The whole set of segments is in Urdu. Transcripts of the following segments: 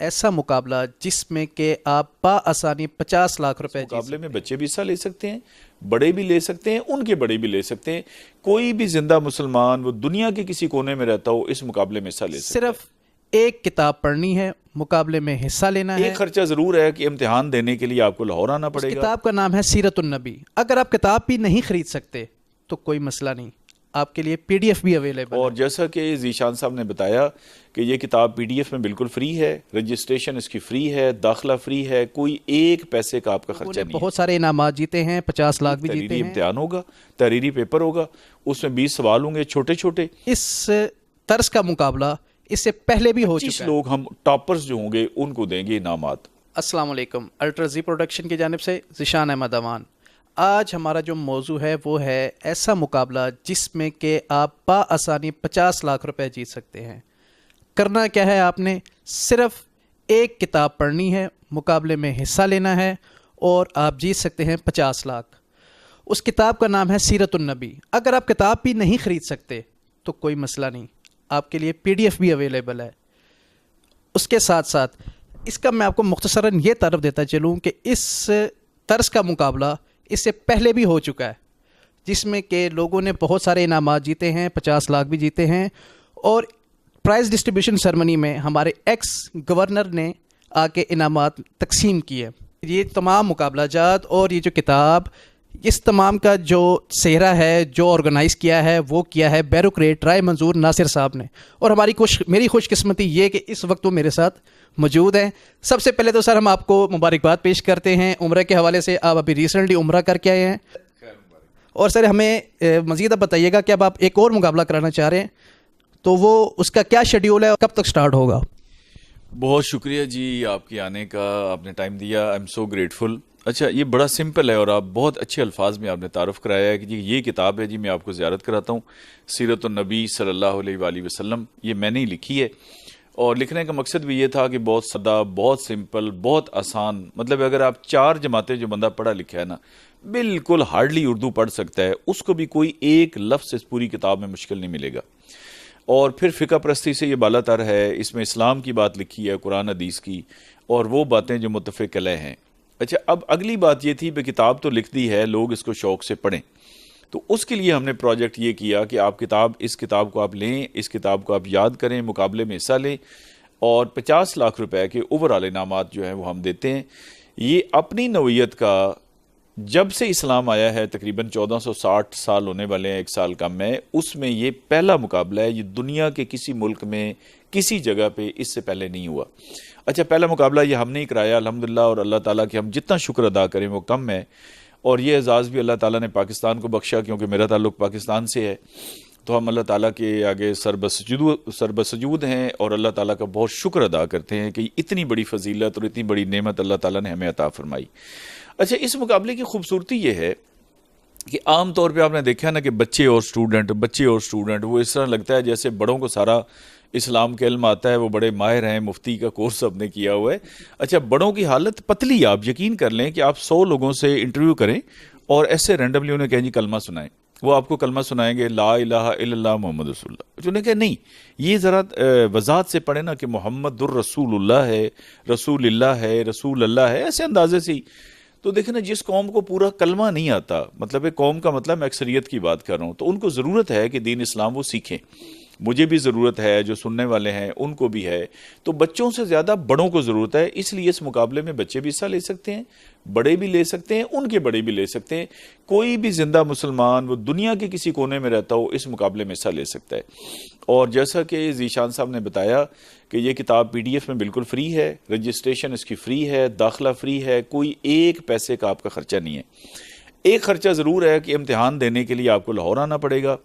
ایسا مقابلہ جس میں کہ آپ بآسانی 50 لاکھ روپے مقابلے میں بچے بھی حصہ لے سکتے ہیں، بڑے بھی لے سکتے ہیں، ان کے بڑے بھی لے سکتے ہیں، کوئی بھی زندہ مسلمان وہ دنیا کے کسی کونے میں رہتا ہو اس مقابلے میں حصہ لے سکتا ہے۔ صرف ایک کتاب پڑھنی ہے، مقابلے میں حصہ لینا ہے۔ ایک خرچہ ضرور ہے کہ امتحان دینے کے لیے آپ کو لاہور آنا پڑے اس گا۔ کتاب کا نام ہے سیرت النبی۔ اگر آپ کتاب بھی نہیں خرید سکتے تو کوئی مسئلہ نہیں، آپ کے لیے پی ڈی ایف بھی اویلیبل ہے۔ اور جیسا کہ ذیشان صاحب نے بتایا کہ یہ کتاب پی ڈی ایف میں بالکل فری ہے، رجسٹریشن اس کی فری ہے، داخلہ فری ہے، کوئی ایک پیسے کا آپ کا خرچہ نہیں ہے۔ بہت سارے انعامات جیتے ہیں، 50 لاکھ بھی جیتے تحریری ہیں۔ امتحان ہوگا، تحریری پیپر ہوگا، اس میں 20 سوال ہوں گے چھوٹے چھوٹے۔ اس طرز کا مقابلہ اس سے پہلے بھی ہو 25 چکا ہے۔ لوگ ہم ٹاپرز جو ہوں گے ان کو دیں گے انعامات۔ السلام علیکم، الٹرا زی پروڈکشن کی جانب سے ذیشان احمد امان۔ آج ہمارا جو موضوع ہے وہ ہے ایسا مقابلہ جس میں کہ آپ بآسانی 50 لاکھ روپے جیت سکتے ہیں۔ کرنا کیا ہے، آپ نے صرف ایک کتاب پڑھنی ہے، مقابلے میں حصہ لینا ہے اور آپ جیت سکتے ہیں 50 لاکھ۔ اس کتاب کا نام ہے سیرت النبی۔ اگر آپ کتاب بھی نہیں خرید سکتے تو کوئی مسئلہ نہیں، آپ کے لیے پی ڈی ایف بھی اویلیبل ہے۔ اس کے ساتھ ساتھ اس کا میں آپ کو مختصراً یہ تعارف دیتا چلوں کہ اس طرز کا مقابلہ اس سے پہلے بھی ہو چکا ہے، جس میں کہ لوگوں نے بہت سارے انعامات جیتے ہیں، 50 لاکھ بھی جیتے ہیں، اور پرائز ڈسٹریبیوشن سرمنی میں ہمارے ایکس گورنر نے آ کے انعامات تقسیم کیے۔ یہ تمام مقابلہ جات اور یہ جو کتاب، اس تمام کا جو سہرا ہے، جو آرگنائز کیا ہے، وہ کیا ہے بیوروکریٹ رائے منظور ناصر صاحب نے۔ اور میری خوش قسمتی یہ کہ اس وقت وہ میرے ساتھ موجود ہیں۔ سب سے پہلے تو سر ہم آپ کو مبارکباد پیش کرتے ہیں عمرہ کے حوالے سے۔ آپ ابھی ریسنٹلی عمرہ کر کے آئے ہیں، اور سر ہمیں مزید اب بتائیے گا کہ اب آپ ایک اور مقابلہ کرانا چاہ رہے ہیں تو وہ اس کا کیا شیڈیول ہے اور کب تک سٹارٹ ہوگا؟ بہت شکریہ جی آپ کے آنے کا، آپ نے ٹائم دیا، آئی ایم سو گریٹفل۔ اچھا، یہ بڑا سمپل ہے اور آپ بہت اچھے الفاظ میں آپ نے تعارف کرایا ہے کہ جی یہ کتاب ہے، جی میں آپ کو زیارت کراتا ہوں، سیرت النبی صلی اللہ علیہ وآلہ وسلم۔ یہ میں نے ہی لکھی ہے، اور لکھنے کا مقصد بھی یہ تھا کہ بہت سادہ، بہت سمپل، بہت آسان، مطلب اگر آپ 4 جماعتیں جو بندہ پڑھا لکھا ہے نا، بالکل ہارڈلی اردو پڑھ سکتا ہے، اس کو بھی کوئی ایک لفظ اس پوری کتاب میں مشکل نہیں ملے گا۔ اور پھر فقہ پرستی سے یہ بالا تر ہے، اس میں اسلام کی بات لکھی ہے، قرآن حدیث کی، اور وہ باتیں جو متفق علیہ ہیں۔ اچھا، اب اگلی بات یہ تھی کہ کتاب تو لکھ دی ہے، لوگ اس کو شوق سے پڑھیں، تو اس کے لیے ہم نے پروجیکٹ یہ کیا کہ آپ اس کتاب کو آپ لیں، اس کتاب کو آپ یاد کریں، مقابلے میں حصہ لیں، اور 50 لاکھ روپے کے اوورآل انعامات جو ہیں وہ ہم دیتے ہیں۔ یہ اپنی نوعیت کا، جب سے اسلام آیا ہے تقریباً 1460 سال ہونے والے ہیں، 1 سال کم ہے، اس میں یہ پہلا مقابلہ ہے۔ یہ دنیا کے کسی ملک میں کسی جگہ پہ اس سے پہلے نہیں ہوا۔ اچھا، پہلا مقابلہ یہ ہم نے ہی کرایا الحمدللہ، اور اللہ تعالیٰ کے ہم جتنا شکر ادا کریں وہ کم ہے، اور یہ اعزاز بھی اللہ تعالیٰ نے پاکستان کو بخشا، کیونکہ میرا تعلق پاکستان سے ہے، تو ہم اللہ تعالیٰ کے آگے سربسجود ہیں، اور اللہ تعالیٰ کا بہت شکر ادا کرتے ہیں کہ اتنی بڑی فضیلت اور اتنی بڑی نعمت اللہ تعالیٰ نے ہمیں عطا فرمائی۔ اچھا، اس مقابلے کی خوبصورتی یہ ہے کہ عام طور پہ آپ نے دیکھا نا کہ بچے اور اسٹوڈنٹ وہ اس طرح لگتا ہے جیسے بڑوں کو سارا اسلام کے علم آتا ہے، وہ بڑے ماہر ہیں، مفتی کا کورس سب نے کیا ہوا ہے۔ اچھا، بڑوں کی حالت پتلی، آپ یقین کر لیں کہ آپ 100 لوگوں سے انٹرویو کریں اور ایسے رینڈملی انہیں کہیں جی کلمہ سنائیں، وہ آپ کو کلمہ سنائیں گے لا الہ الا اللہ محمد رسول اللہ۔ انہیں کہا نہیں، یہ ذرا وضاحت سے پڑھیں نا کہ محمد الرسول اللہ ہے، رسول اللہ ہے، ایسے اندازے سے ہی۔ تو دیکھیں نا، جس قوم کو پورا کلمہ نہیں آتا، مطلب ایک قوم کا مطلب میں اکثریت کی بات کر رہا ہوں، تو ان کو ضرورت ہے کہ دین اسلام وہ سیکھیں۔ مجھے بھی ضرورت ہے، جو سننے والے ہیں ان کو بھی ہے، تو بچوں سے زیادہ بڑوں کو ضرورت ہے، اس لیے اس مقابلے میں بچے بھی حصہ لے سکتے ہیں، بڑے بھی لے سکتے ہیں، ان کے بڑے بھی لے سکتے ہیں، کوئی بھی زندہ مسلمان وہ دنیا کے کسی کونے میں رہتا ہو اس مقابلے میں حصہ لے سکتا ہے۔ اور جیسا کہ ذیشان صاحب نے بتایا کہ یہ کتاب پی ڈی ایف میں بالکل فری ہے، رجسٹریشن اس کی فری ہے، داخلہ فری ہے، کوئی ایک پیسے کا آپ کا خرچہ نہیں ہے۔ ایک خرچہ ضرور ہے کہ امتحان دینے کے لیے آپ کو لاہور آنا پڑے گا،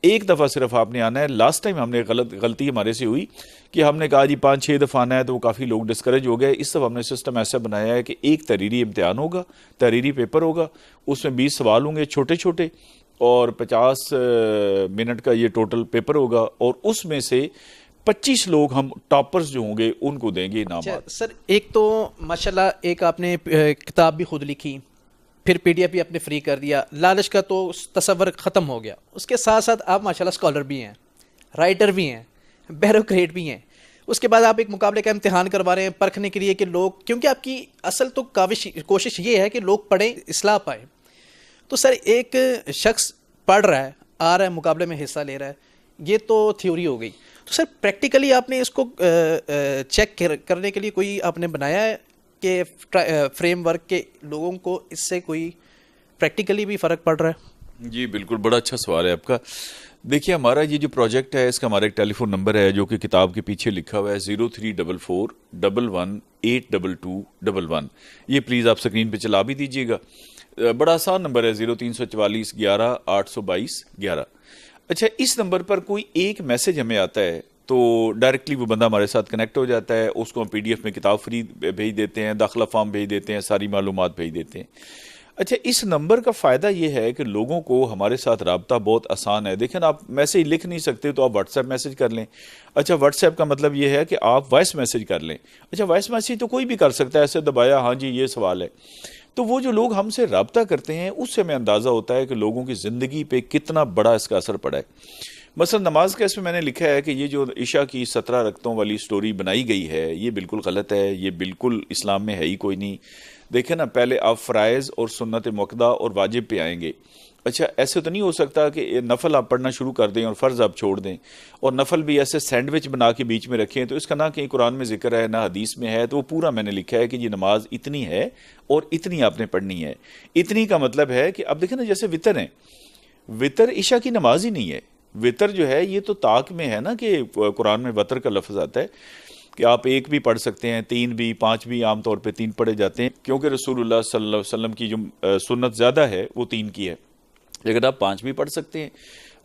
ایک دفعہ صرف آپ نے آنا ہے۔ لاسٹ ٹائم ہم نے غلطی ہمارے سے ہوئی کہ ہم نے کہا جی 5-6 دفعہ آنا ہے، تو وہ کافی لوگ ڈسکریج ہو گئے۔ اس دفعہ ہم نے سسٹم ایسا بنایا ہے کہ ایک تحریری امتحان ہوگا، تحریری پیپر ہوگا، اس میں 20 سوال ہوں گے چھوٹے چھوٹے، اور 50 منٹ کا یہ ٹوٹل پیپر ہوگا، اور اس میں سے 25 لوگ ہم ٹاپرز جو ہوں گے ان کو دیں گے انعامات۔ سر، ایک تو ماشاءاللہ ایک آپ نے کتاب بھی خود لکھی، پھر پی ڈی ایف بھی آپ نے فری کر دیا، لالچ کا تو تصور ختم ہو گیا۔ اس کے ساتھ ساتھ آپ ماشاءاللہ اسکالر بھی ہیں، رائٹر بھی ہیں، بیوروکریٹ بھی ہیں، اس کے بعد آپ ایک مقابلے کا امتحان کروا رہے ہیں پرکھنے کے لیے کہ لوگ، کیونکہ آپ کی اصل تو کوشش یہ ہے کہ لوگ پڑھیں، اصلاح پائیں. تو سر ایک شخص پڑھ رہا ہے، آ رہا ہے، مقابلے میں حصہ لے رہا ہے، یہ تو تھیوری ہو گئی. تو سر پریکٹیکلی آپ نے اس کو چیک کرنے کے لیے کوئی آپ نے بنایا ہے کہ فریم ورک کے لوگوں کو اس سے کوئی پریکٹیکلی بھی فرق پڑ رہا ہے؟ جی بالکل، بڑا اچھا سوال ہے آپ کا. دیکھیے ہمارا یہ جو پروجیکٹ ہے اس کا ہمارا ایک ٹیلی فون نمبر ہے جو کہ کتاب کے پیچھے لکھا ہوا ہے 0344118211. یہ پلیز آپ سکرین پہ چلا بھی دیجیے گا. بڑا آسان نمبر ہے 0344118211. اچھا، اس نمبر پر کوئی ایک میسج ہمیں آتا ہے تو ڈائریکٹلی وہ بندہ ہمارے ساتھ کنیکٹ ہو جاتا ہے. اس کو ہم PDF میں کتاب فری بھیج دیتے ہیں، داخلہ فارم بھیج دیتے ہیں، ساری معلومات بھیج دیتے ہیں. اچھا، اس نمبر کا فائدہ یہ ہے کہ لوگوں کو ہمارے ساتھ رابطہ بہت آسان ہے. دیکھیں آپ میسج لکھ نہیں سکتے تو آپ واٹس ایپ میسج کر لیں. اچھا، واٹس ایپ کا مطلب یہ ہے کہ آپ وائس میسج کر لیں. اچھا، وائس میسج تو کوئی بھی کر سکتا ہے، ایسے دبایا ہاں جی یہ سوال ہے. تو وہ جو لوگ ہم سے رابطہ کرتے ہیں اس سے ہمیں اندازہ ہوتا ہے کہ لوگوں کی زندگی پہ کتنا بڑا اس کا اثر پڑا ہے. مثلا نماز کا اس میں نے لکھا ہے کہ یہ جو عشاء کی 17 رکعتوں والی سٹوری بنائی گئی ہے یہ بالکل غلط ہے، یہ بالکل اسلام میں ہے ہی کوئی نہیں. دیکھیں نا، پہلے آپ فرائض اور سنت مؤکدہ اور واجب پہ آئیں گے. اچھا، ایسے تو نہیں ہو سکتا کہ نفل آپ پڑھنا شروع کر دیں اور فرض آپ چھوڑ دیں، اور نفل بھی ایسے سینڈوچ بنا کے بیچ میں رکھیں. تو اس کا نہ کہیں قرآن میں ذکر ہے نہ حدیث میں ہے. تو وہ پورا میں نے لکھا ہے کہ یہ نماز اتنی ہے اور اتنی آپ نے پڑھنی ہے. اتنی کا مطلب ہے کہ اب دیکھیں نا، جیسے وطر ہیں، وطر عشاء کی نماز ہی نہیں ہے. وطر جو ہے یہ تو طاق میں ہے نا، کہ قرآن میں وطر کا لفظ آتا ہے کہ آپ ایک بھی پڑھ سکتے ہیں، 3 بھی، 5 بھی. عام طور پہ 3 پڑھے جاتے ہیں کیونکہ رسول اللہ صلی اللہ علیہ وسلم کی جو سنت زیادہ ہے وہ 3 کی ہے، لیکن آپ 5 بھی پڑھ سکتے ہیں.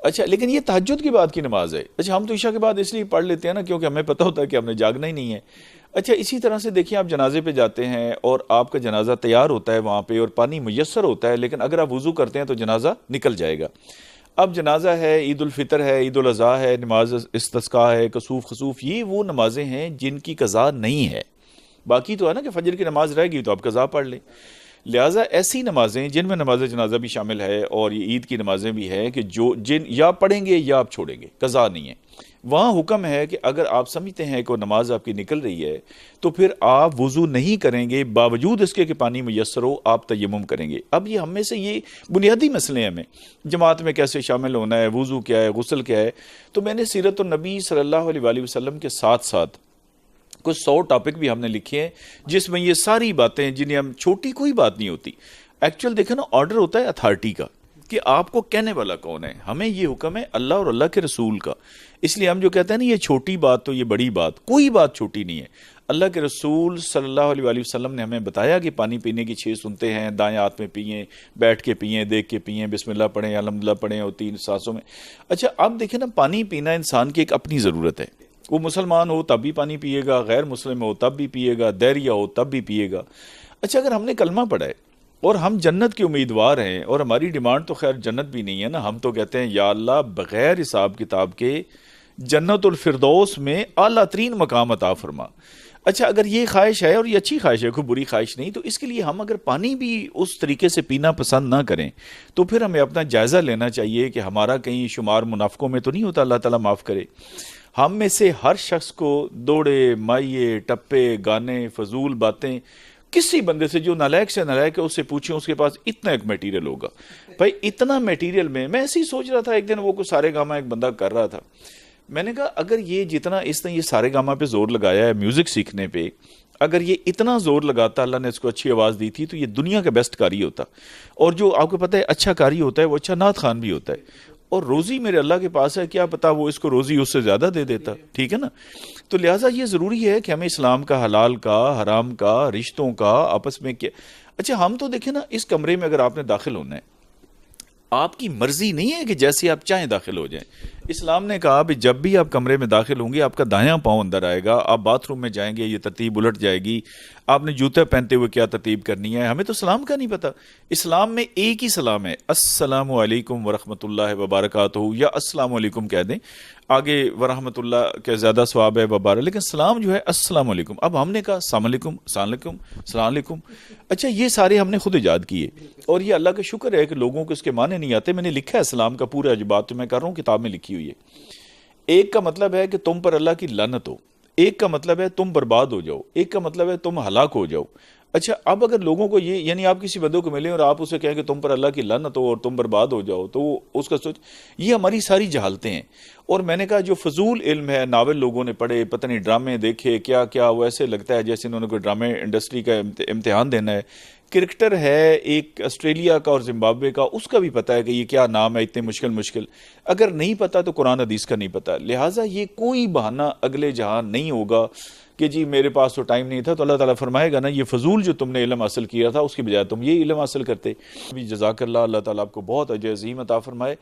اچھا، لیکن یہ تہجد کے بعد کی نماز ہے. اچھا، ہم تو عشاء کے بعد اس لیے پڑھ لیتے ہیں نا کیونکہ ہمیں پتہ ہوتا ہے کہ ہم نے جاگنا ہی نہیں ہے. اچھا، اسی طرح سے دیکھیں، آپ جنازے پہ جاتے ہیں اور آپ کا جنازہ تیار ہوتا ہے وہاں پہ اور پانی میسر ہوتا ہے، لیکن اگر آپ وضو کرتے ہیں تو جنازہ نکل جائے گا. اب جنازہ ہے، عید الفطر ہے، عید الاضحیٰ ہے، نماز استسقاء ہے، کسوف خسوف، یہ وہ نمازیں ہیں جن کی قضا نہیں ہے. باقی تو ہے نا کہ فجر کی نماز رہ گئی تو آپ قضا پڑھ لیں. لہٰذا ایسی نمازیں جن میں نماز جنازہ بھی شامل ہے اور یہ عید کی نمازیں بھی ہیں کہ جن یا پڑھیں گے یا آپ چھوڑیں گے، قضا نہیں ہے. وہاں حکم ہے کہ اگر آپ سمجھتے ہیں کہ نماز آپ کی نکل رہی ہے تو پھر آپ وضو نہیں کریں گے، باوجود اس کے کہ پانی میسر ہو آپ تیمم کریں گے. اب یہ ہم میں سے یہ بنیادی مسئلے ہیں، ہمیں جماعت میں کیسے شامل ہونا ہے، وضو کیا ہے، غسل کیا ہے. تو میں نے سیرت النبی صلی اللہ علیہ وآلہ وسلم کے ساتھ ساتھ کچھ 100 ٹاپک بھی ہم نے لکھے ہیں جس میں یہ ساری باتیں، جنہیں ہم چھوٹی کوئی بات نہیں ہوتی. ایکچوئل دیکھیں نا، آرڈر ہوتا ہے اتھارٹی کا کہ آپ کو کہنے والا کون ہے. ہمیں یہ حکم ہے اللہ اور اللہ کے رسول کا. اس لیے ہم جو کہتے ہیں نا یہ چھوٹی بات، تو یہ بڑی بات، کوئی بات چھوٹی نہیں ہے. اللہ کے رسول صلی اللہ علیہ وآلہ وسلم نے ہمیں بتایا کہ پانی پینے کی 6 سنتیں ہیں. دائیں ہاتھ میں پئیں، بیٹھ کے پئیں، دیکھ کے پئیں، بسم اللہ پڑھیں، الحمدللہ پڑھیں، اور 3 سانسوں میں. اچھا، اب دیکھیں نا، پانی پینا انسان کی ایک اپنی ضرورت ہے. وہ مسلمان ہو تب بھی پانی پیے گا، غیر مسلم ہو تب بھی پیے گا، دہریہ ہو تب بھی پیے گا. اچھا، اگر ہم نے کلمہ پڑھا ہے اور ہم جنت کے امیدوار ہیں، اور ہماری ڈیمانڈ تو خیر جنت بھی نہیں ہے نا، ہم تو کہتے ہیں یا اللہ بغیر حساب کتاب کے جنت الفردوس میں اعلیٰ ترین مقام عطا فرما. اچھا، اگر یہ خواہش ہے اور یہ اچھی خواہش ہے، کوئی بری خواہش نہیں، تو اس کے لیے ہم اگر پانی بھی اس طریقے سے پینا پسند نہ کریں تو پھر ہمیں اپنا جائزہ لینا چاہیے کہ ہمارا کہیں شمار منافقوں میں تو نہیں ہوتا. اللہ تعالیٰ معاف کرے. ہم میں سے ہر شخص کو دوڑے، مائیے، ٹپے، گانے، فضول باتیں، کسی بندے سے جو نالائق سے نالائق ہے اس سے پوچھیں، اس کے پاس اتنا ایک میٹیریل ہوگا. بھائی اتنا میٹیریل میں ایسے ہی سوچ رہا تھا ایک دن، وہ کو سارے گاما ایک بندہ کر رہا تھا. میں نے کہا اگر یہ جتنا اس نے یہ سارے گاما پہ زور لگایا ہے میوزک سیکھنے پہ، اگر یہ اتنا زور لگاتا، اللہ نے اس کو اچھی آواز دی تھی، تو یہ دنیا کا بیسٹ قاری ہوتا. اور جو آپ کو پتہ ہے اچھا قاری ہوتا ہے وہ اچھا نعت خوان بھی ہوتا ہے. اور روزی میرے اللہ کے پاس ہے، کیا پتا وہ اس کو روزی اس سے زیادہ دے دیتا. ٹھیک ہے نا. تو لہٰذا یہ ضروری ہے کہ ہمیں اسلام کا، حلال کا، حرام کا، رشتوں کا، آپس میں کیا. اچھا، ہم تو دیکھیں نا، اس کمرے میں اگر آپ نے داخل ہونا ہے، آپ کی مرضی نہیں ہے کہ جیسے آپ چاہیں داخل ہو جائیں. اسلام نے کہا بھی جب بھی آپ کمرے میں داخل ہوں گے آپ کا دایاں پاؤں اندر آئے گا، آپ باتھ روم میں جائیں گے یہ ترتیب الٹ جائے گی، آپ نے جوتے پہنتے ہوئے کیا ترتیب کرنی ہے. ہمیں تو اسلام کا نہیں پتا. اسلام میں ایک ہی سلام ہے، السلام علیکم ورحمۃ اللہ وبرکاتہ، یا السلام علیکم کہہ دیں، آگے ورحمۃ اللہ کے زیادہ ثواب ہے وبارک، لیکن سلام جو ہے السلام علیکم. اب ہم نے کہا السلام علیکم، السلام علیکم، السلام علیکم. اچھا، یہ سارے ہم نے خود ایجاد کیے، اور یہ اللہ کا شکر ہے کہ لوگوں کو اس کے معنی نہیں آتے. میں نے لکھا ہے اسلام کا پورا جو بات تو میں کر رہا ہوں کتاب میں لکھی ہوئی ہے. ایک کا مطلب ہے کہ تم پر اللہ کی لعنت ہو، ایک کا مطلب ہے تم برباد ہو جاؤ، ایک کا مطلب ہے تم ہلاک ہو جاؤ۔ اچھا اب اگر لوگوں کو یہ، یعنی آپ کسی بندے کو ملیں اور آپ اسے کہیں کہ تم پر اللہ کی لعنت ہو اور تم برباد ہو جاؤ، تو وہ اس کا سوچ، یہ ہماری ساری جہالتیں ہیں۔ اور میں نے کہا جو فضول علم ہے، ناول لوگوں نے پڑھے، پتہ نہیں ڈرامے دیکھے کیا کیا، وہ ایسے لگتا ہے جیسے انہوں نے کوئی ڈرامے انڈسٹری کا امتحان دینا ہے۔ کرکٹر ہے ایک آسٹریلیا کا اور زمبابوے کا، اس کا بھی پتا ہے کہ یہ کیا نام ہے، اتنے مشکل اگر نہیں پتا تو قرآن حدیث کا نہیں پتا۔ لہٰذا یہ کوئی بہانہ اگلے جہاں نہیں ہوگا کہ جی میرے پاس تو ٹائم نہیں تھا، تو اللہ تعالیٰ فرمائے گا نا یہ فضول جو تم نے علم حاصل کیا تھا اس کی بجائے تم یہ علم حاصل کرتے۔ جزاک اللہ، اللہ تعالیٰ آپ کو بہت اجر عظیم عطا فرمائے۔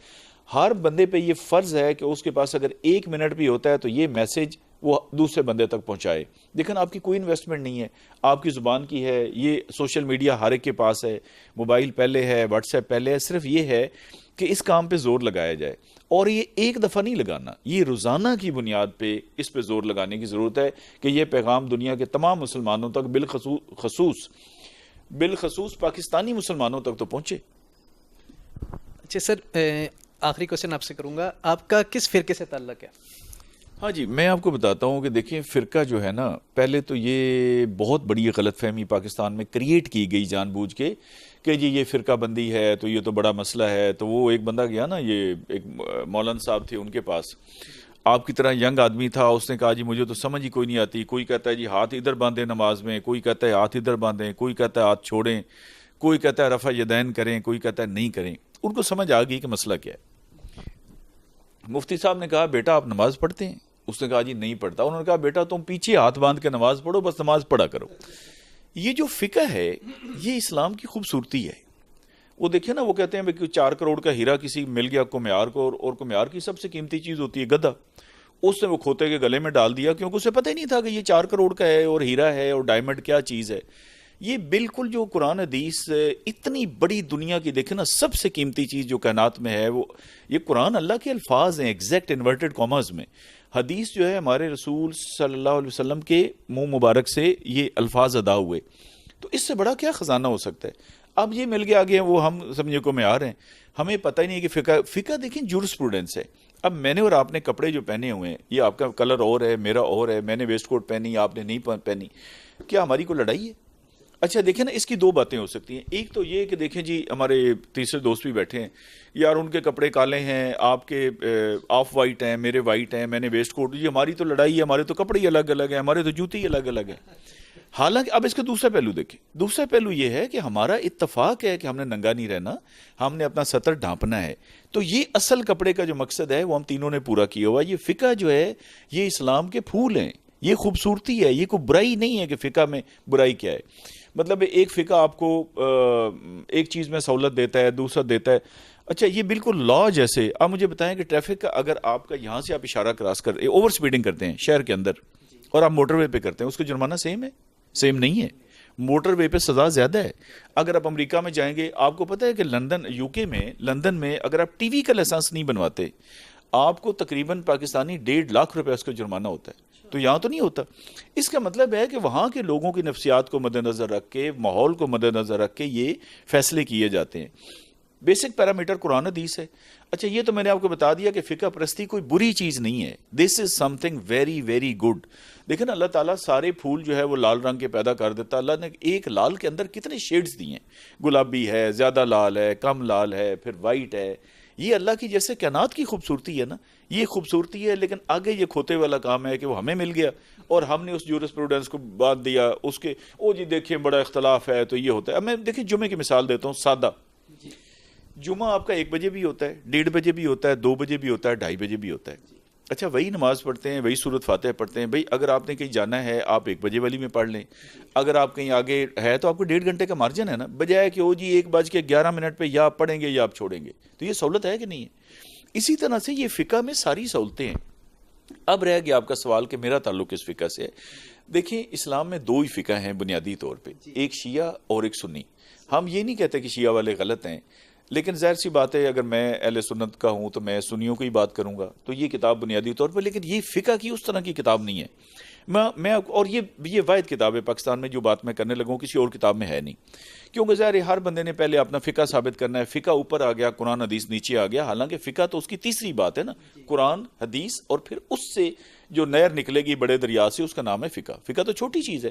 ہر بندے پہ یہ فرض ہے کہ اس کے پاس اگر 1 منٹ بھی ہوتا ہے تو یہ میسج وہ دوسرے بندے تک پہنچائے۔ دیکھیں آپ کی کوئی انویسٹمنٹ نہیں ہے، آپ کی زبان کی ہے، یہ سوشل میڈیا ہر ایک کے پاس ہے، موبائل پہلے ہے، واٹس ایپ پہلے ہے، صرف یہ ہے کہ اس کام پہ زور لگایا جائے۔ اور یہ ایک دفعہ نہیں لگانا، یہ روزانہ کی بنیاد پہ اس پہ زور لگانے کی ضرورت ہے کہ یہ پیغام دنیا کے تمام مسلمانوں تک، بالخصوص پاکستانی مسلمانوں تک تو پہنچے۔ اچھا سر، آخری کوشچن آپ سے کروں گا، آپ کا کس فرقے سے تعلق ہے؟ ہاں جی، میں آپ کو بتاتا ہوں کہ دیکھیں فرقہ جو ہے نا، پہلے تو یہ بہت بڑی غلط فہمی پاکستان میں کریٹ کی گئی جان بوجھ کے کہ جی یہ فرقہ بندی ہے تو یہ تو بڑا مسئلہ ہے۔ تو وہ ایک بندہ گیا نا، یہ ایک مولانا صاحب تھے، ان کے پاس آپ کی طرح ینگ آدمی تھا، اس نے کہا جی مجھے تو سمجھ ہی کوئی نہیں آتی، کوئی کہتا ہے جی ہاتھ ادھر باندھیں نماز میں، کوئی کہتا ہے ہاتھ ادھر باندھیں، کوئی کہتا ہے ہاتھ چھوڑیں، کوئی کہتا ہے رفع یدین کریں، کوئی کہتا ہے نہیں کریں۔ ان کو سمجھ آ گئی کہ مسئلہ کیا ہے۔ مفتی صاحب نے کہا بیٹا آپ نماز پڑھتے ہیں؟ اس نے کہا جی نہیں پڑھتا۔ انہوں نے کہا بیٹا تم پیچھے ہاتھ باندھ کے نماز پڑھو، بس نماز پڑھا کرو۔ یہ جو فقہ ہے یہ اسلام کی خوبصورتی ہے۔ وہ دیکھیں نا، وہ کہتے ہیں کہ 4 کروڑ کا ہیرا کسی مل گیا کمیار کو، اور کمیار کی سب سے قیمتی چیز ہوتی ہے گدھا، اس نے وہ کھوتے کے گلے میں ڈال دیا کیونکہ اسے پتہ ہی نہیں تھا کہ یہ 4 کروڑ کا ہے اور ہیرا ہے اور ڈائمنڈ کیا چیز ہے۔ یہ بالکل جو قرآن حدیث اتنی بڑی دنیا کی دیکھیں نا، سب سے قیمتی چیز جو کائنات میں ہے وہ یہ قرآن اللہ کے الفاظ ہیں، ایگزیکٹ انورٹڈ کاماز میں۔ حدیث جو ہے ہمارے رسول صلی اللہ علیہ وسلم کے منہ مبارک سے یہ الفاظ ادا ہوئے، تو اس سے بڑا کیا خزانہ ہو سکتا ہے۔ اب یہ مل گیا آگے وہ ہم سمجھے کو معیار ہیں، ہمیں پتہ ہی نہیں کہ فقہ دیکھیں جورسپروڈنس ہے۔ اب میں نے اور آپ نے کپڑے جو پہنے ہوئے ہیں، یہ آپ کا کلر اور ہے، میرا اور ہے، میں نے ویسٹ کوٹ پہنی، آپ نے نہیں پہنی، کیا ہماری کوئی لڑائی ہے؟ اچھا دیکھیں نا، اس کی 2 باتیں ہو سکتی ہیں۔ ایک تو یہ کہ دیکھیں جی ہمارے تیسرے دوست بھی بیٹھے ہیں، یار ان کے کپڑے کالے ہیں، آپ کے آف وائٹ ہیں، میرے وائٹ ہیں، میں نے ویسٹ کوٹ، جی ہماری تو لڑائی ہے، ہمارے تو کپڑے ہی الگ الگ ہیں، ہمارے تو جوتے ہی الگ الگ ہیں۔ حالانکہ اب اس کا دوسرا پہلو دیکھیں، دوسرا پہلو یہ ہے کہ ہمارا اتفاق ہے کہ ہم نے ننگا نہیں رہنا، ہم نے اپنا سطر ڈھانپنا ہے۔ تو یہ اصل کپڑے کا جو مقصد ہے وہ ہم تینوں نے پورا کیا ہوا۔ یہ فقہ جو ہے یہ اسلام کے پھول ہیں، یہ خوبصورتی ہے، یہ کوئی برائی نہیں ہے کہ فقہ میں برائی کیا ہے۔ مطلب ایک فقہ آپ کو ایک چیز میں سہولت دیتا ہے، دوسرا دیتا ہے۔ اچھا یہ بالکل لا جیسے، آپ مجھے بتائیں کہ ٹریفک کا اگر آپ کا یہاں سے آپ اشارہ کراس کر اوور سپیڈنگ کرتے ہیں شہر کے اندر اور آپ موٹر وے پہ کرتے ہیں، اس کا جرمانہ سیم ہے؟ سیم نہیں ہے، موٹر وے پہ سزا زیادہ ہے۔ اگر آپ امریکہ میں جائیں گے، آپ کو پتہ ہے کہ لندن میں اگر آپ ٹی وی کا لائسنس نہیں بنواتے، آپ کو تقریباً پاکستانی 1.5 لاکھ روپے اس کا جرمانہ ہوتا ہے۔ تو یہاں تو نہیں ہوتا۔ اس کا مطلب ہے کہ وہاں کے لوگوں کی نفسیات کو مد نظر رکھ کے، ماحول کو مد نظر رکھ کے یہ فیصلے کیے جاتے ہیں۔ بیسک پیرامیٹر قرآن حدیث ہے۔ اچھا یہ تو میں نے آپ کو بتا دیا کہ فقہ پرستی کوئی بری چیز نہیں ہے، this is something very very good. دیکھیں نا، اللہ تعالیٰ سارے پھول جو ہے وہ لال رنگ کے پیدا کر دیتا۔ اللہ نے ایک لال کے اندر کتنے شیڈز دیے ہیں، گلابی ہے، زیادہ لال ہے، کم لال ہے، پھر وائٹ ہے۔ یہ اللہ کی جیسے کائنات کی خوبصورتی ہے نا، یہ خوبصورتی ہے، لیکن آگے یہ کھوتے والا کام ہے کہ وہ ہمیں مل گیا اور ہم نے اس جورسپروڈنس کو باندھ دیا، اس کے او جی دیکھیں بڑا اختلاف ہے تو یہ ہوتا ہے۔ اب میں دیکھیں جمعے کی مثال دیتا ہوں سادہ، جمعہ آپ کا 1 بجے بھی ہوتا ہے، 1:30 بجے بھی ہوتا ہے، 2 بجے بھی ہوتا ہے، 2:30 بجے بھی ہوتا ہے۔ اچھا وہی نماز پڑھتے ہیں، وہی سورۃ فاتحہ پڑھتے ہیں۔ بھائی اگر آپ نے کہیں جانا ہے آپ 1 بجے والی میں پڑھ لیں، اگر آپ کہیں آگے ہے تو آپ کو 1.5 گھنٹے کا مارجن ہے نا، بجائے کہ وہ جی 1:11 پہ یا آپ پڑھیں گے یا آپ چھوڑیں گے۔ تو یہ سہولت ہے کہ نہیں ہے؟ اسی طرح سے یہ فقہ میں ساری سہولتیں ہیں۔ اب رہ گیا آپ کا سوال کہ میرا تعلق اس فقہ سے ہے۔ دیکھیں اسلام میں 2 ہی فقہ ہیں بنیادی طور پہ، ایک شیعہ اور ایک سنی۔ ہم یہ نہیں کہتے کہ شیعہ والے غلط ہیں، لیکن ظاہر سی بات ہے اگر میں اہل سنت کا ہوں تو میں سنیوں کو ہی بات کروں گا، تو یہ کتاب بنیادی طور پر، لیکن یہ فقہ کی اس طرح کی کتاب نہیں ہے۔ میں اور یہ واحد کتاب ہے پاکستان میں جو بات میں کرنے لگا ہوں کسی اور کتاب میں ہے نہیں، کیونکہ ظاہر ہے ہر بندے نے پہلے اپنا فقہ ثابت کرنا ہے، فقہ اوپر آ گیا، قرآن حدیث نیچے آ گیا، حالانکہ فقہ تو اس کی تیسری بات ہے نا، قرآن حدیث اور پھر اس سے جو نہر نکلے گی بڑے دریا سے اس کا نام ہے فقہ۔ فقہ تو چھوٹی چیز ہے،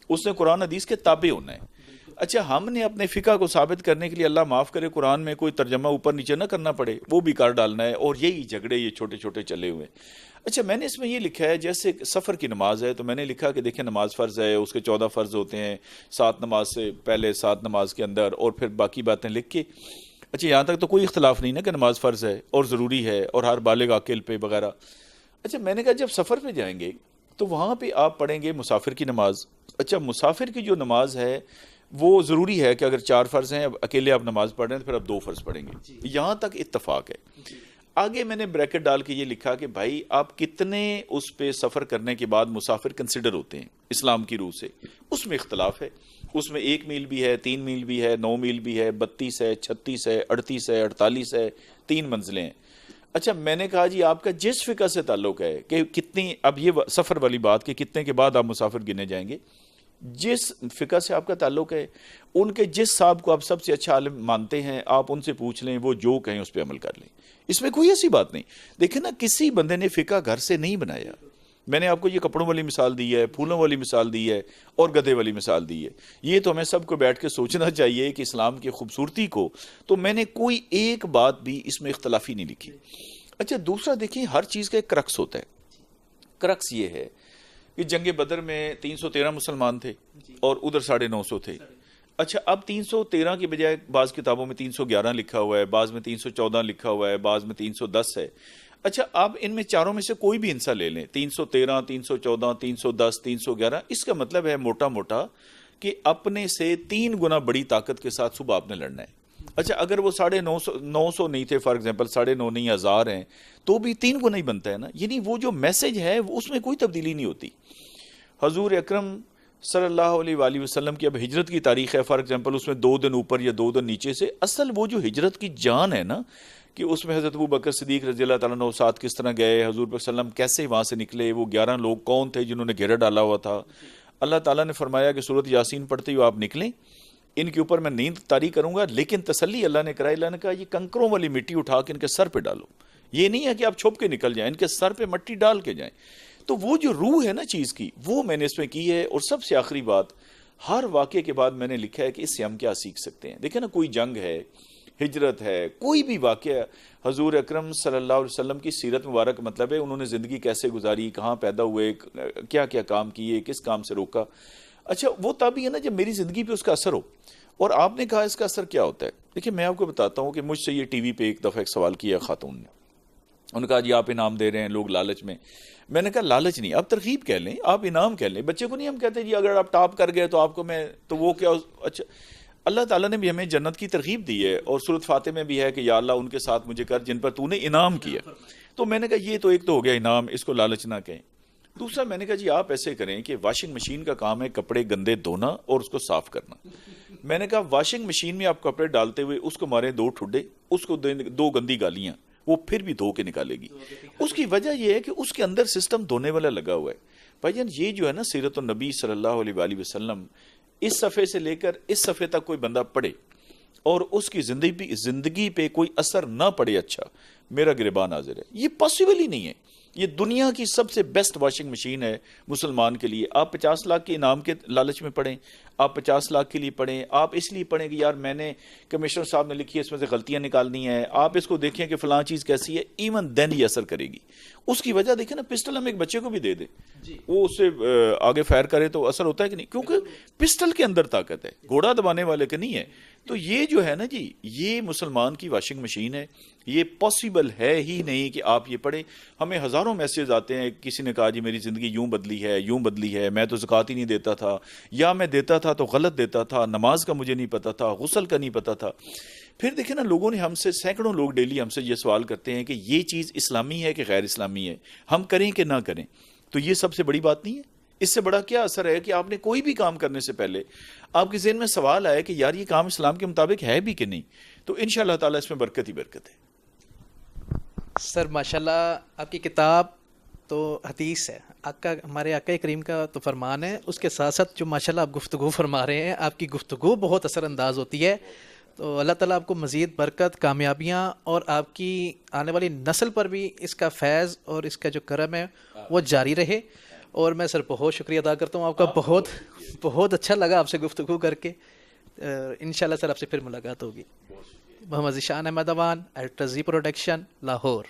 اس نے قرآن حدیث کے تابع ہونا ہے۔ اچھا ہم نے اپنے فقہ کو ثابت کرنے کے لیے اللہ معاف کرے قرآن میں کوئی ترجمہ اوپر نیچے نہ کرنا پڑے، وہ بھی کر ڈالنا ہے، اور یہی جھگڑے یہ چھوٹے چھوٹے چلے ہوئے۔ اچھا میں نے اس میں یہ لکھا ہے جیسے سفر کی نماز ہے، تو میں نے لکھا کہ دیکھیں نماز فرض ہے، اس کے 14 فرض ہوتے ہیں، 7 نماز سے پہلے 7 نماز کے اندر، اور پھر باقی باتیں لکھ کے۔ اچھا یہاں تک تو کوئی اختلاف نہیں نا کہ نماز فرض ہے اور ضروری ہے اور ہر بالغ عاقل پہ وغیرہ۔ اچھا میں نے کہا جب سفر پہ جائیں گے تو وہاں پہ آپ پڑھیں گے مسافر کی نماز۔ اچھا مسافر کی جو نماز ہے وہ ضروری ہے کہ اگر 4 فرض ہیں، اب اکیلے آپ نماز پڑھ رہے ہیں تو پھر آپ 2 فرض پڑھیں گے، یہاں تک اتفاق ہے۔ آگے میں نے بریکٹ ڈال کے یہ لکھا کہ بھائی آپ کتنے اس پہ سفر کرنے کے بعد مسافر کنسیڈر ہوتے ہیں اسلام کی روح سے، اس میں اختلاف ہے، اس میں 1 میل بھی ہے، 3 میل بھی ہے، 9 میل بھی ہے، 32 ہے، 36 ہے، 38 ہے، 48 ہے، 3 منزلیں ہیں۔ اچھا میں نے کہا جی آپ کا جس فقہ سے تعلق ہے کہ کتنی، اب یہ سفر والی بات کہ کتنے کے بعد آپ مسافر گنے جائیں گے، جس فقہ سے آپ کا تعلق ہے ان کے جس صاحب کو آپ سب سے اچھا عالم مانتے ہیں آپ ان سے پوچھ لیں، وہ جو کہیں اس پہ عمل کر لیں، اس میں کوئی ایسی بات نہیں۔ دیکھیں نا کسی بندے نے فقہ گھر سے نہیں بنایا، میں نے آپ کو یہ کپڑوں والی مثال دی ہے، پھولوں والی مثال دی ہے، اور گدھے والی مثال دی ہے۔ یہ تو ہمیں سب کو بیٹھ کے سوچنا چاہیے کہ اسلام کی خوبصورتی کو، تو میں نے کوئی ایک بات بھی اس میں اختلافی نہیں لکھی۔ اچھا دوسرا دیکھیں ہر چیز کا ایک کرکس ہوتا ہے، کرکس یہ ہے کہ جنگ بدر میں 313 مسلمان تھے اور ادھر 950 تھے۔ اچھا اب 313 کی بجائے بعض کتابوں میں 311 لکھا ہوا ہے، بعض میں 314 لکھا ہوا ہے، بعض میں 310 ہے۔ اچھا آپ ان میں چاروں میں سے کوئی بھی حصہ لے لیں، 313 314 310 311، اس کا مطلب ہے موٹا موٹا کہ اپنے سے 3 گنا بڑی طاقت کے ساتھ صبح آپ نے لڑنا ہے۔ اچھا اگر وہ 950 نہیں تھے، فار ایگزامپل 9,500 نہیں 1000 ہیں، تو بھی 3 گنا ہی بنتا ہے نا، یعنی وہ جو میسج ہے اس میں کوئی تبدیلی نہیں ہوتی۔ حضور اکرم صلی اللہ علیہ وآلہ وسلم کی اب ہجرت کی تاریخ ہے، فار ایگزامپل اس میں 2 دن اوپر یا 2 دن نیچے سے، اصل وہ جو ہجرت کی جان ہے نا کہ اس میں حضرت ابو بکر صدیق رضی اللہ تعالیٰ عنہ ساتھ کس طرح گئے، حضور پر وسلم کیسے وہاں سے نکلے، وہ 11 لوگ کون تھے جنہوں نے گھیرا ڈالا ہوا تھا، اللہ تعالیٰ نے فرمایا کہ سورۃ یاسین پڑھتے ہوئے آپ نکلیں، ان کے اوپر میں نیند طاری کروں گا، لیکن تسلی اللہ نے کرائی، اللہ نے کہا یہ کنکروں والی مٹی اٹھا کے ان کے سر پہ ڈالو، یہ نہیں ہے کہ آپ چھپ کے نکل جائیں، ان کے سر پہ مٹی ڈال کے جائیں۔ تو وہ جو روح ہے نا چیز کی وہ میں نے اس میں کی ہے۔ اور سب سے آخری بات، ہر واقعے کے بعد میں نے لکھا ہے کہ اس سے ہم کیا سیکھ سکتے ہیں۔ دیکھیں نا کوئی جنگ ہے، ہجرت ہے، کوئی بھی واقعہ، حضور اکرم صلی اللہ علیہ وسلم کی سیرت مبارک مطلب ہے انہوں نے زندگی کیسے گزاری، کہاں پیدا ہوئے، کیا کیا کام کیے، کس کام سے روکا۔ اچھا وہ تب ہی ہے نا جب میری زندگی پہ اس کا اثر ہو۔ اور آپ نے کہا اس کا اثر کیا ہوتا ہے، دیکھیں میں آپ کو بتاتا ہوں کہ مجھ سے یہ ٹی وی پہ ایک دفعہ ایک سوال کیا خاتون نے، انہوں نے کہا جی آپ انعام دے رہے ہیں لوگ لالچ میں نے کہا لالچ نہیں، آپ ترغیب کہہ لیں، آپ انعام کہہ لیں، بچے کو نہیں ہم کہتے جی اگر آپ ٹاپ کر گئے تو آپ کو میں تو وہ کیا۔ اچھا اللہ تعالیٰ نے بھی ہمیں جنت کی ترغیب دی ہے، اور سورۃ فاتح میں بھی ہے کہ یا اللہ ان کے ساتھ مجھے کر جن پر تو نے انعام کیا۔ تو میں نے کہا یہ تو ایک تو ہو گیا انعام، اس کو لالچ نہ کہیں۔ دوسرا میں نے کہا جی آپ ایسے کریں کہ واشنگ مشین کا کام ہے کپڑے گندے دھونا اور اس کو صاف کرنا، میں نے کہا واشنگ مشین میں آپ کپڑے ڈالتے ہوئے اس کو مارے 2 ٹھڈے، اس کو 2 گندی گالیاں، وہ پھر بھی دھو کے نکالے گی۔ اس کی وجہ یہ ہے کہ اس کے اندر سسٹم دھونے والا لگا ہوا ہے۔ بھائی جان یہ جو ہے نا سیرت النبی صلی اللہ علیہ وآلہ وسلم، اس صفحے سے لے کر اس صفحے تک کوئی بندہ پڑھے اور اس کی زندگی پہ کوئی اثر نہ پڑے، اچھا میرا گریبان حاضر ہے۔ یہ پاسبل ہی نہیں ہے۔ یہ دنیا کی سب سے بیسٹ واشنگ مشین ہے مسلمان کے لیے۔ آپ 50 لاکھ کے انعام کے لالچ میں پڑھیں، آپ 50 لاکھ کے لیے پڑھیں، آپ اس لیے پڑھیں کہ یار میں نے کمشنر صاحب نے لکھی ہے اس میں سے غلطیاں نکالنی ہیں، آپ اس کو دیکھیں کہ فلاں چیز کیسی ہے، ایون دین یہ اثر کرے گی۔ اس کی وجہ دیکھیں نا، پسٹل ہم ایک بچے کو بھی دے دیں وہ اس سے آگے فائر کرے تو اثر ہوتا ہے کہ نہیں، کیونکہ پسٹل کے اندر طاقت ہے، گھوڑا دبانے والے کا نہیں ہے۔ تو یہ جو ہے نا جی یہ مسلمان کی واشنگ مشین ہے، یہ پاسبل ہے ہی نہیں کہ آپ یہ پڑھیں۔ ہمیں ہزاروں میسیج آتے ہیں، کسی نے کہا جی میری زندگی یوں بدلی ہے، یوں بدلی ہے، میں تو زکوٰۃ ہی نہیں دیتا تھا، یا میں دیتا تھا تو غلط دیتا تھا، نماز کا مجھے نہیں پتا تھا، غسل کا نہیں پتا تھا۔ پھر دیکھیں نا لوگوں نے ہم سے، سینکڑوں لوگ ڈیلی ہم سے یہ سوال کرتے ہیں کہ یہ چیز اسلامی ہے کہ غیر اسلامی ہے، ہم کریں کہ نہ کریں۔ تو یہ سب سے بڑی بات نہیں ہے؟ اس سے بڑا کیا اثر ہے کہ آپ نے کوئی بھی کام کرنے سے پہلے آپ کے ذہن میں سوال آیا کہ یار یہ کام اسلام کے مطابق ہے بھی کہ نہیں، تو انشاءاللہ تعالیٰ اس میں برکت ہی برکت ہے۔ سر ماشاءاللہ آپ کی کتاب تو حدیث ہے آقا، ہمارے آقا کریم کا تو فرمان ہے، اس کے ساتھ ساتھ جو ماشاءاللہ آپ گفتگو فرما رہے ہیں، آپ کی گفتگو بہت اثر انداز ہوتی ہے. تو اللہ تعالیٰ آپ کو مزید برکت، کامیابیاں، اور آپ کی آنے والی نسل پر بھی اس کا فیض اور اس کا جو کرم ہے وہ جاری رہے. اور میں سر بہت شکریہ ادا کرتا ہوں آپ کا، بہت اچھا لگا آپ سے گفتگو کر کے. انشاءاللہ سر آپ سے پھر ملاقات ہوگی. محمد ذیشان احمد اوان، الٹرا زی پروڈکشن، لاہور.